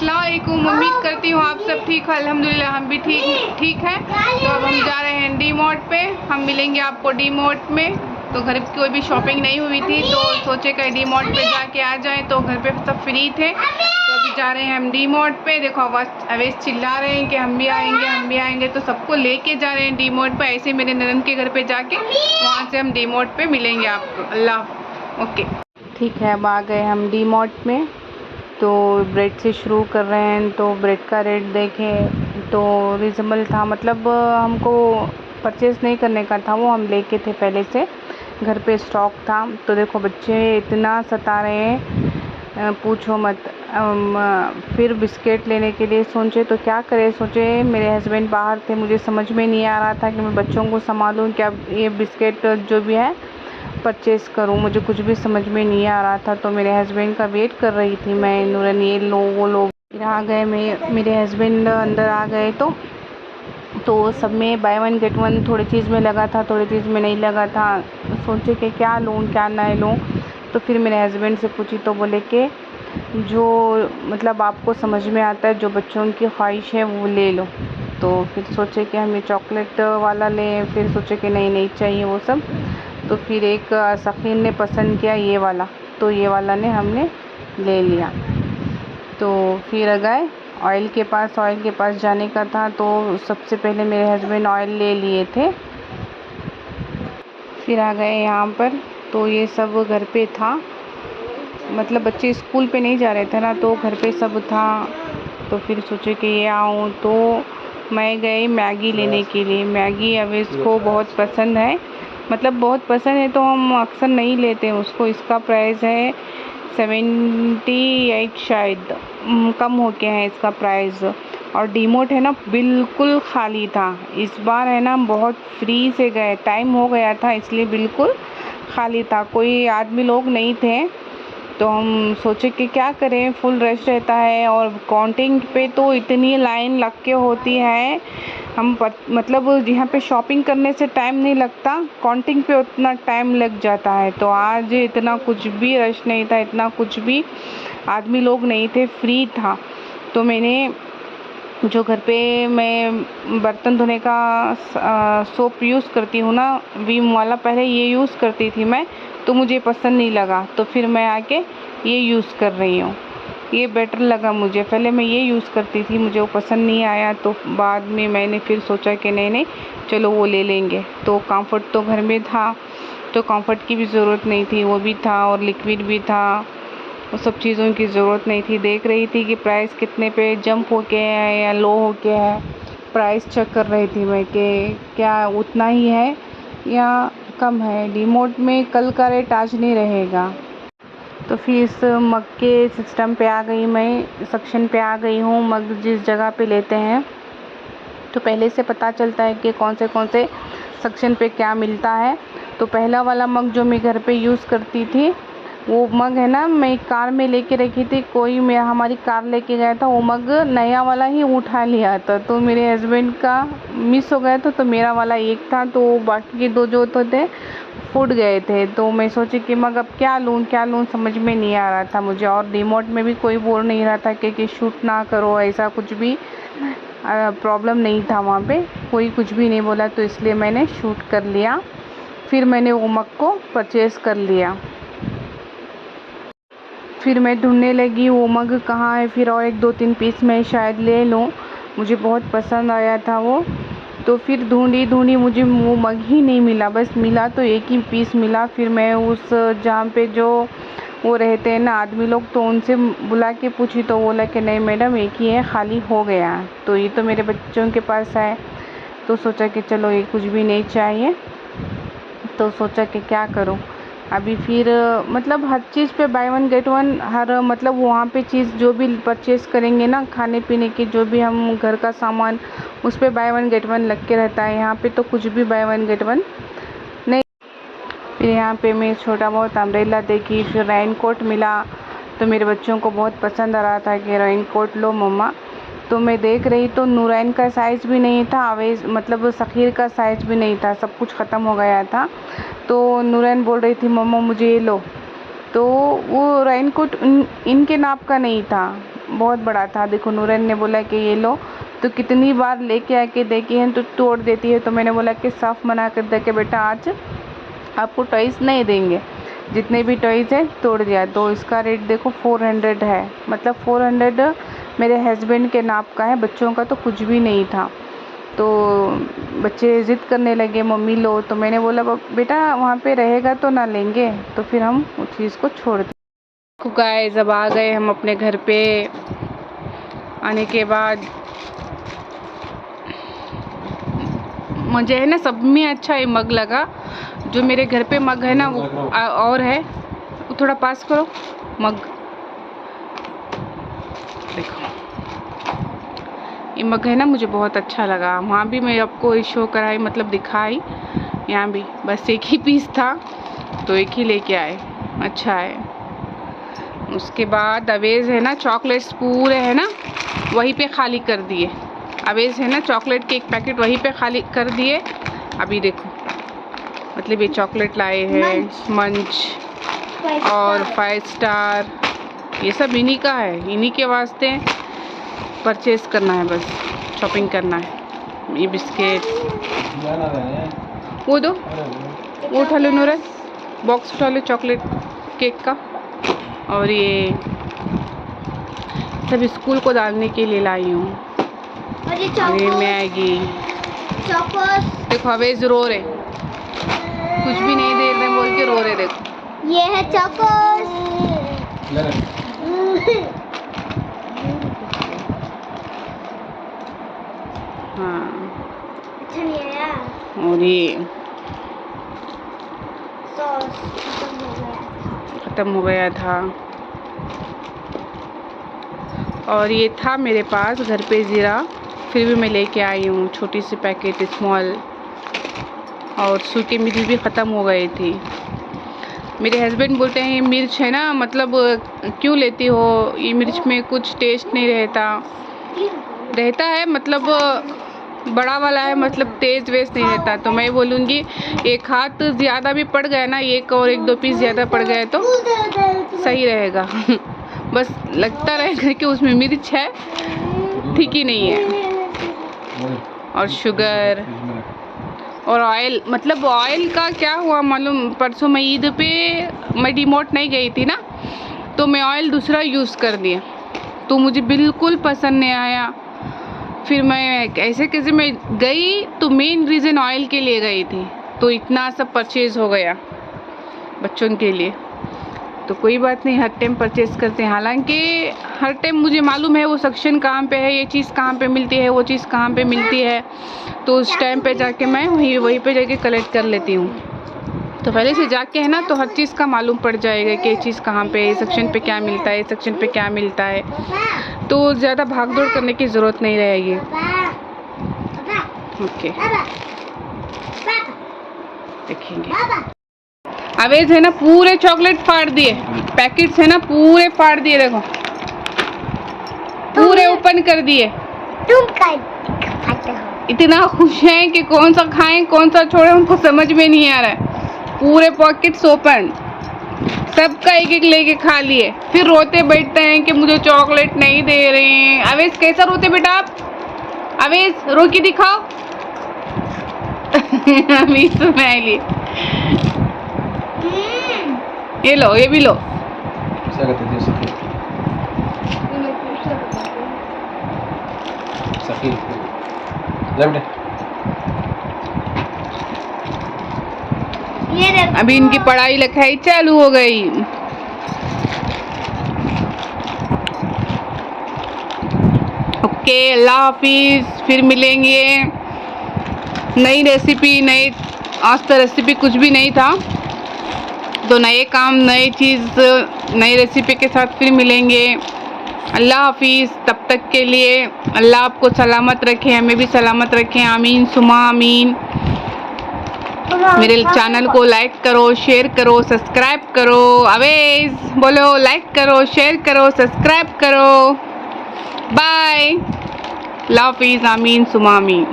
अस्सलाम वालेकुम। उम्मीद करती हूँ आप सब ठीक हो। अल्हम्दुलिल्लाह हम भी ठीक हैं। तो अब हम जा रहे हैं डी मार्ट पे। हम मिलेंगे आपको डी मार्ट में। तो घर की कोई भी शॉपिंग नहीं हुई थी तो सोचे कहीं डी मार्ट पे जाके आ जाए, तो घर पे सब फ्री थे तो अभी जा रहे हैं हम डी मार्ट पे। देखो अवेश चिल्ला रहे हैं कि हम भी आएंगे हम भी आएंगे, तो सबको लेके जा रहे हैं डी मार्ट पे। ऐसे मेरे ननद के घर पे जाके वहाँ से हम डी मार्ट पे मिलेंगे आपको। अल्लाह ओके ठीक है। अब आ गए हम डी मार्ट में। तो ब्रेड से शुरू कर रहे हैं। तो ब्रेड का रेट देखें तो रिजनेबल था, मतलब हमको परचेज़ नहीं करने का था, वो हम लेके थे पहले से, घर पे स्टॉक था। तो देखो बच्चे इतना सता रहे हैं पूछो मत। फिर बिस्किट लेने के लिए सोचे तो क्या करें, सोचे मेरे हस्बैंड बाहर थे, मुझे समझ में नहीं आ रहा था कि मैं बच्चों को संभालूं क्या ये बिस्किट जो भी है परचेज़ करूं, मुझे कुछ भी समझ में नहीं आ रहा था। तो मेरे हस्बैंड का वेट कर रही थी मैं, नूरन ये लो वो लोग। फिर आ गए मेरे हस्बैंड अंदर आ गए तो सब में बाय वन गेट वन, थोड़ी चीज़ में लगा था थोड़ी चीज़ में नहीं लगा था। सोचे कि क्या लूँ क्या नहीं लूँ। तो फिर मेरे हस्बैंड से पूछी तो बोले कि जो मतलब आपको समझ में आता है, जो बच्चों की ख्वाहिश है वो ले लो। तो फिर सोचे कि हम ये चॉकलेट वाला लें, फिर सोचे कि नहीं चाहिए वो सब। तो फिर एक सफ़ीन ने पसंद किया ये वाला, तो ये वाला ने हमने ले लिया। तो फिर गए ऑयल के पास जाने का था। तो सबसे पहले मेरे हस्बैंड ऑयल ले लिए थे। फिर आ गए यहाँ पर, तो ये सब घर पे था, मतलब बच्चे स्कूल पे नहीं जा रहे थे ना, तो घर पे सब था। तो फिर सोचे कि ये आऊँ, तो मैं गई मैगी लेने के लिए। मैगी अब इसको बहुत पसंद है, मतलब बहुत पसंद है, तो हम अक्सर नहीं लेते उसको। इसका प्राइस है 78 शायद, कम हो गया है इसका प्राइस। और डीमोट है ना बिल्कुल खाली था इस बार, है ना बहुत फ्री से गए, टाइम हो गया था इसलिए बिल्कुल खाली था, कोई आदमी लोग नहीं थे। तो हम सोचे कि क्या करें, फुल रश रहता है और काउंटिंग पे तो इतनी लाइन लग के होती है। मतलब यहाँ पे शॉपिंग करने से टाइम नहीं लगता, काउंटिंग पे उतना टाइम लग जाता है। तो आज इतना कुछ भी रश नहीं था, इतना कुछ भी आदमी लोग नहीं थे, फ्री था। तो मैंने जो घर पे मैं बर्तन धोने का सोप यूज़ करती हूँ ना, विम वाला, पहले ये यूज़ करती थी मैं, तो मुझे पसंद नहीं लगा, तो फिर मैं आके ये यूज़ कर रही हूँ। ये बेटर लगा मुझे, पहले मैं ये यूज़ करती थी, मुझे वो पसंद नहीं आया। तो बाद में मैंने फिर सोचा कि नहीं चलो वो ले लेंगे। तो कम्फर्ट तो घर में था, तो कम्फर्ट की भी ज़रूरत नहीं थी, वो भी था और लिक्विड भी था, वो सब चीज़ों की ज़रूरत नहीं थी। देख रही थी कि प्राइस कितने पे जंप हो के है या लो हो के है, प्राइस चेक कर रही थी मैं कि क्या उतना ही है या कम है। डीमोट में कल का रेट आज नहीं रहेगा। तो फिर इस मग के सिस्टम पे आ गई मैं, सेक्शन पे आ गई हूँ। मग जिस जगह पे लेते हैं तो पहले से पता चलता है कि कौन से सेक्शन पे क्या मिलता है। तो पहला वाला मग जो मैं घर पे यूज़ करती थी, वो मग है ना मैं कार में लेके रखी थी, कोई मेरा हमारी कार लेके गया था, वो मग नया वाला ही उठा लिया था। तो मेरे हस्बैंड का मिस हो गया था, तो मेरा वाला एक था, तो बाकी के दो जो थे फूट गए थे। तो मैं सोची कि मग अब क्या लूँ समझ में नहीं आ रहा था मुझे। और रिमोट में भी कोई बोल नहीं रहा था कि शूट ना करो, ऐसा कुछ भी प्रॉब्लम नहीं था वहाँ पे, कोई कुछ भी नहीं बोला, तो इसलिए मैंने शूट कर लिया। फिर मैंने वो मग को परचेज़ कर लिया। फिर मैं ढूंढने लगी वो मग कहाँ है, फिर और एक दो तीन पीस मैं शायद ले लूँ, मुझे बहुत पसंद आया था वो। तो फिर ढूंढी मुझे वो मग ही नहीं मिला, बस मिला तो एक ही पीस मिला। फिर मैं उस जहाँ पे जो वो रहते हैं ना आदमी लोग, तो उनसे बुला के पूछी, तो बोला कि नहीं मैडम एक ही है, खाली हो गया। तो ये तो मेरे बच्चों के पास है, तो सोचा कि चलो ये कुछ भी नहीं चाहिए, तो सोचा कि क्या करूं अभी। फिर मतलब हर चीज़ पे बाय वन गेट वन, हर मतलब वहाँ पे चीज़ जो भी परचेज़ करेंगे ना, खाने पीने की जो भी हम घर का सामान, उस पे बाय वन गेट वन लग के रहता है। यहाँ पे तो कुछ भी बाय वन गेट वन नहीं। फिर यहाँ पे मैं छोटा बहुत अम्ब्रेला देखी, फिर रेन कोट मिला, तो मेरे बच्चों को बहुत पसंद आ रहा था कि रेन कोट लो मम्मा। तो मैं देख रही तो नूरैन का साइज़ भी नहीं था, अवेश मतलब सखीर का साइज़ भी नहीं था, सब कुछ ख़त्म हो गया था। तो नूरैन बोल रही थी मम्मा मुझे ये लो, तो वो रेनकोट इनके नाप का नहीं था, बहुत बड़ा था। देखो नूरन ने बोला कि ये लो, तो कितनी बार लेके आके देखी है तो तोड़ देती है। तो मैंने बोला कि साफ मना कर दे कि बेटा आज आपको टॉयज़ नहीं देंगे, जितने भी टॉयज़ है तोड़ दिया। तो इसका रेट देखो 400 है, मतलब 400 मेरे हस्बैंड के नाप का है, बच्चों का तो कुछ भी नहीं था। तो बच्चे ज़िद करने लगे मम्मी लो, तो मैंने बोला बेटा वहाँ पे रहेगा तो ना लेंगे, तो फिर हम उस चीज़ को छोड़ दिए। गाइस अब आ गए हम अपने घर पे। आने के बाद मुझे है ना सब में अच्छा ये मग लगा, जो मेरे घर पे मग है ना वो और है, वो थोड़ा पास करो मग, देखो ये मग है ना मुझे बहुत अच्छा लगा। वहाँ भी मैं आपको शो कराई, मतलब दिखाई, यहाँ भी बस एक ही पीस था तो एक ही लेके आए, अच्छा है। उसके बाद अवेज़ है ना चॉकलेट्स पूरे है ना वहीं पे खाली कर दिए। अवेज़ है ना चॉकलेट के एक पैकेट वहीं पे खाली कर दिए। अभी देखो मतलब ये चॉकलेट लाए हैं मंच और 5 स्टार, ये सब इन्हीं का है, इन्हीं के वास्ते परचेज़ करना है, बस शॉपिंग करना है। ये बिस्किट वो दो, वो उठा लो नूरन, बॉक्स उठा लो चॉकलेट केक का। और ये सब स्कूल को डालने के लिए लाई हूँ। और ये मैगी, देखो अवेज़ रो रहे, कुछ भी नहीं दे रहे बोल के रो रहे, देखो ये है चॉकोस। हाँ और ये सॉस ख़त्म हो गया था। और ये था मेरे पास घर पे ज़ीरा, फिर भी मैं लेके आई हूँ छोटी सी पैकेट स्मॉल। और सूखी मिर्च भी ख़त्म हो गई थी। मेरे हस्बैंड बोलते हैं ये मिर्च है ना, मतलब क्यों लेती हो, ये मिर्च में कुछ टेस्ट नहीं रहता है, मतलब बड़ा वाला है, मतलब तेज़ वेज नहीं रहता। तो मैं बोलूँगी एक हाथ ज़्यादा भी पड़ गया ना, एक और 1-2 पीस ज़्यादा पड़ गए तो सही रहेगा बस लगता रहेगा कि उसमें मिर्च है, ठीक ही नहीं है। और शुगर और ऑयल, मतलब ऑयल का क्या हुआ मालूम, परसों मैं ईद पे मैं डीमोट नहीं गई थी ना, तो मैं ऑयल दूसरा यूज़ कर दिया, तो मुझे बिल्कुल पसंद नहीं आया। फिर मैं कैसे मैं गई तो मेन रीज़न ऑयल के लिए गई थी, तो इतना सब परचेज़ हो गया बच्चों के लिए। तो कोई बात नहीं, हर टाइम परचेज़ करते हैं। हालांकि हर टाइम मुझे मालूम है वो सेक्शन कहाँ पे है, ये चीज़ कहाँ पे मिलती है, वो चीज़ कहाँ पे मिलती है, तो उस टाइम पे जाके मैं वहीं पे जाके कलेक्ट कर लेती हूँ। तो पहले से जाके है ना तो हर चीज़ का मालूम पड़ जाएगा कि ये चीज़ कहाँ पे, इस सेक्शन पे क्या मिलता है, इस सेक्शन पे क्या मिलता है, तो ज़्यादा भाग दौड़ करने की ज़रूरत नहीं रहेगी। ओके देखेंगे। अवेज़ है ना पूरे चॉकलेट फाड़ दिए, पैकेट्स है ना पूरे फाड़ दिए, देखो पूरे ओपन कर दिए। इतना खुश हैं कि कौन सा खाएं कौन सा छोड़ें उनको समझ में नहीं आ रहा है। पूरे पॉकेट्स ओपन, सबका एक एक लेके खा लिए, फिर रोते बैठते हैं कि मुझे चॉकलेट नहीं दे रहे हैं। अवेज़ कैसा रोते बेटा आप, अवेज़ रो के दिखाओ अभी स्माइली, ये लो, ये भी लो। अभी इनकी पढ़ाई लिखाई चालू हो गई। ओके अल्लाह हाफिज़, फिर मिलेंगे नई रेसिपी, नई, आज तो रेसिपी कुछ भी नहीं था, तो नए काम, नई चीज़, नई रेसिपी के साथ फिर मिलेंगे। अल्लाह हाफिज़, तब तक के लिए अल्लाह आपको सलामत रखे, हमें भी सलामत रखें, आमीन सुमा आमीन। मेरे चैनल को लाइक करो, शेयर करो, सब्सक्राइब करो। अवेज़ बोलो, लाइक करो, शेयर करो, सब्सक्राइब करो। बाय, अल्लाह हाफिज़, आमीन सुमा आमीन।